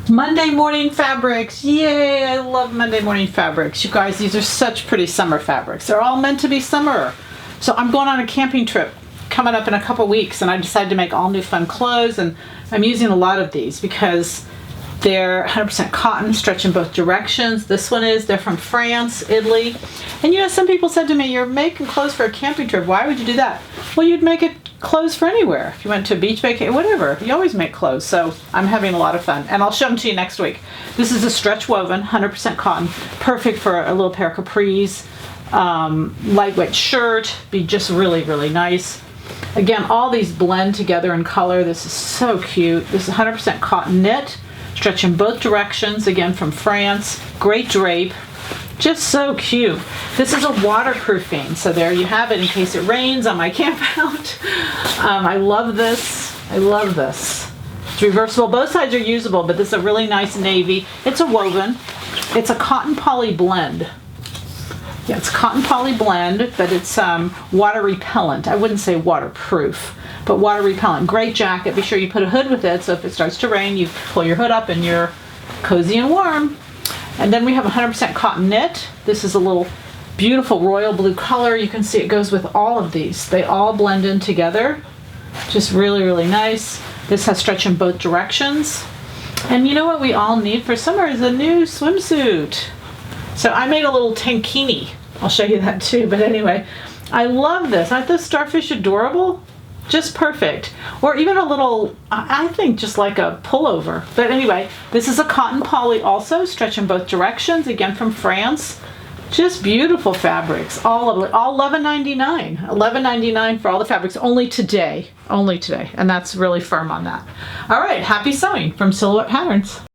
Monday morning fabrics. Yay, I love Monday morning fabrics. You guys, these are such pretty summer fabrics. They're all meant to be summer. So I'm going on a camping trip coming up in a couple weeks, and I decided to make all new fun clothes, and I'm using a lot of these because they're 100% cotton, stretch in both directions. This one is, they're from France, Italy. And you know, some people said to me, you're making clothes for a camping trip. Why would you do that? Well, you'd make it clothes for anywhere. If you went to a beach vacation, whatever, you always make clothes. So I'm having a lot of fun, and I'll show them to you next week. This is a stretch woven, 100% cotton, perfect for a little pair of capris, lightweight shirt, be just really, really nice. Again, all these blend together in color. This is so cute. This is 100% cotton knit, stretch in both directions, again from France, great drape, just so cute. This is a waterproofing, so there you have it in case it rains on my camp out. I love this. I love this. It's reversible. Both sides are usable, but this is a really nice navy. It's a woven. It's a cotton poly blend. Yeah, it's cotton poly blend, but it's water repellent. I wouldn't say waterproof, but water repellent. Great jacket. Be sure you put a hood with it, so if it starts to rain, you pull your hood up and you're cozy and warm. And then we have 100% cotton knit. This is a little beautiful royal blue color. You can see it goes with all of these. They all blend in together. Just really, really nice. This has stretch in both directions. And you know what we all need for summer is a new swimsuit. So I made a little tankini. I'll show you that too. But anyway, I love this. Aren't those starfish adorable? Just perfect. Or even a little, I think just like a pullover. But anyway, this is a cotton poly also, stretch in both directions, again from France. Just beautiful fabrics, all of it, all $11.99. $11.99 for all the fabrics, only today, and that's really firm on that. All right, happy sewing from Silhouette Patterns.